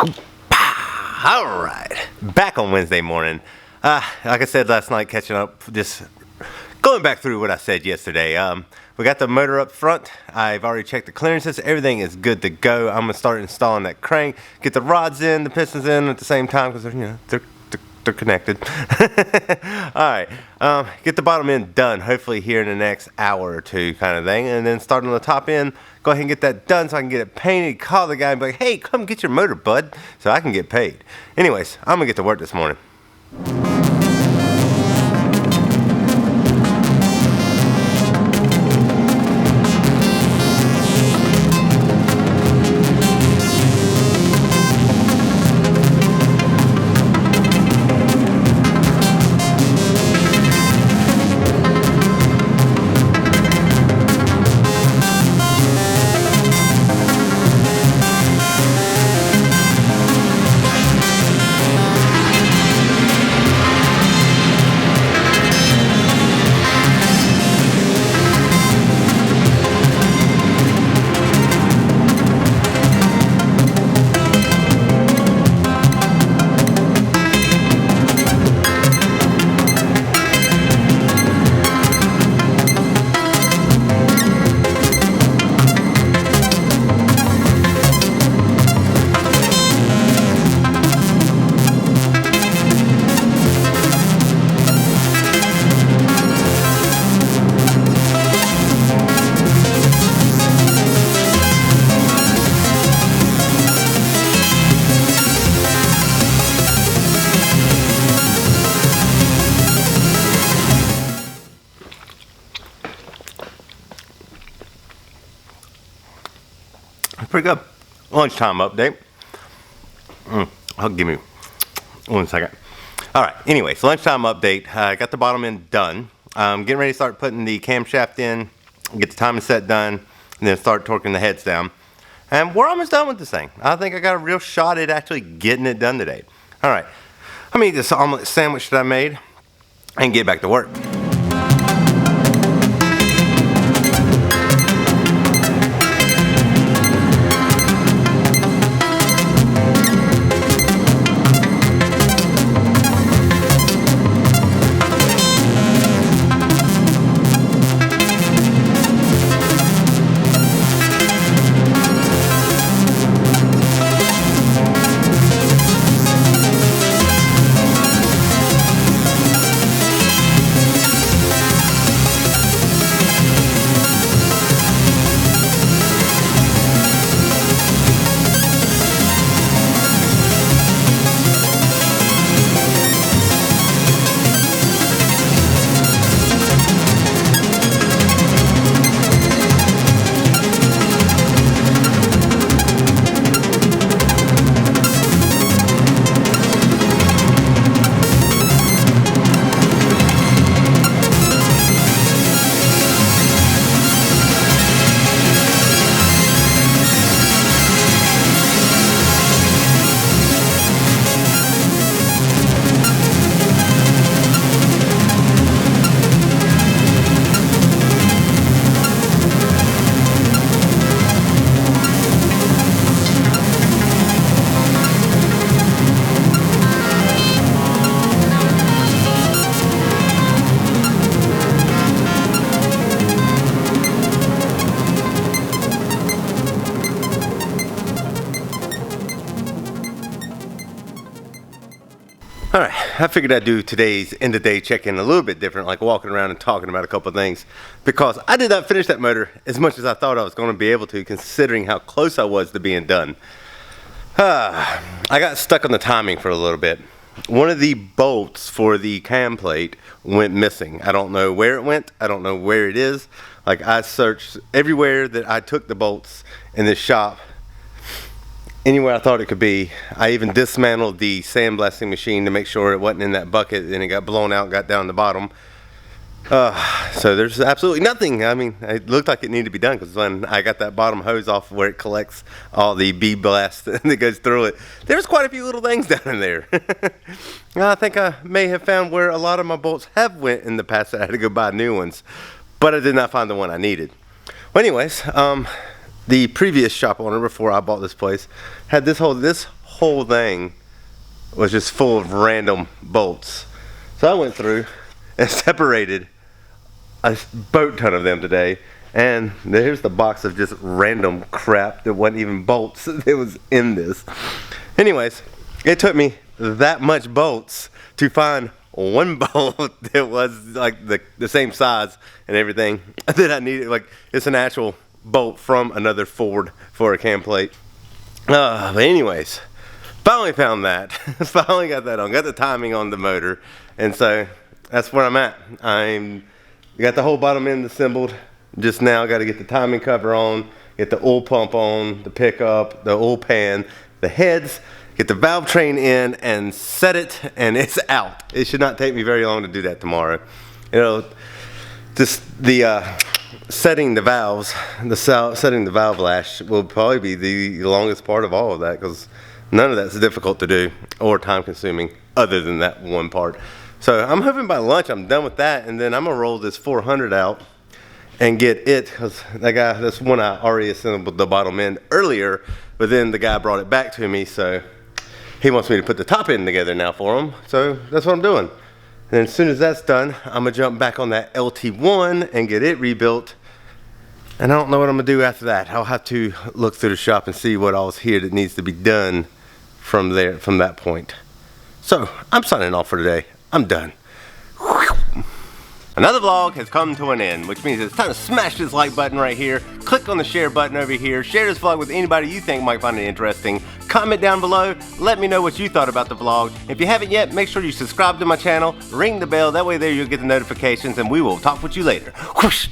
All right, back on Wednesday morning. Like I said last night, catching up, just going back through what I said yesterday. We got the motor up front. I've already checked the clearances. Everything is good to go. I'm gonna start installing that crank, get the rods in, the pistons in at the same time because they're connected. All right, get the bottom end done. Hopefully here in the next hour or two, kind of thing, and then start on the top end. Go ahead and get that done so I can get it painted. Call the guy and be like, "Hey, come get your motor, bud," so I can get paid. Anyways, I'm gonna get to work this morning. Pretty good. Lunchtime update. I'll give me 1 second. All right. Anyways, lunchtime update. I got the bottom end done. Getting ready to start putting the camshaft in, get the timing set done, and then start torquing the heads down. And we're almost done with this thing. I think I got a real shot at actually getting it done today. All right. I'm gonna eat this omelet sandwich that I made and get back to work. All right, I figured I'd do today's end of day check-in a little bit different, like walking around and talking about a couple of things, because I did not finish that motor as much as I thought I was going to be able to, considering how close I was to being done. I got stuck on the timing for a little bit. One of the bolts for the cam plate went missing. I don't know where it went. I don't know where it is. Like, I searched everywhere that I took the bolts in this shop, anywhere I thought it could be. I even dismantled the sandblasting machine to make sure it wasn't in that bucket, and it got blown out and got down the bottom. So there's absolutely nothing. I mean, it looked like it needed to be done, because when I got that bottom hose off where it collects all the bead blast that goes through it, there's quite a few little things down in there. I think I may have found where a lot of my bolts have went in the past. I had to go buy new ones, but I did not find the one I needed. Well, anyways, the previous shop owner before I bought this place had this whole thing was just full of random bolts. So I went through and separated a boat ton of them today, and there's the box of just random crap that wasn't even bolts that was in this. Anyways, it took me that much bolts to find one bolt that was like the same size and everything that I needed. Like, it's an actual bolt from another Ford for a cam plate. But anyways, finally found that. Finally got that on. Got the timing on the motor, and so that's where I'm at. Got the whole bottom end assembled. Just now got to get the timing cover on, get the oil pump on, the pickup, the oil pan, the heads, get the valve train in and set it, and it's out. It should not take me very long to do that tomorrow. You know, just the setting the valves, setting the valve lash will probably be the longest part of all of that, because none of that's difficult to do or time consuming other than that one part. So I'm hoping by lunch I'm done with that, and then I'm gonna roll this 400 out and get it, because that's one I already assembled the bottom end earlier, but then the guy brought it back to me, so he wants me to put the top end together now for him. So that's what I'm doing. And as soon as that's done, I'm gonna jump back on that LT1 and get it rebuilt. And I don't know what I'm gonna do after that. I'll have to look through the shop and see what all's here that needs to be done from that point. So I'm signing off for today. I'm done. Another vlog has come to an end, which means it's time to smash this like button right here. Click on the share button over here. Share this vlog with anybody you think might find it interesting. Comment down below. Let me know what you thought about the vlog. If you haven't yet, make sure you subscribe to my channel. Ring the bell. That way there you'll get the notifications, and we will talk with you later. Whoosh.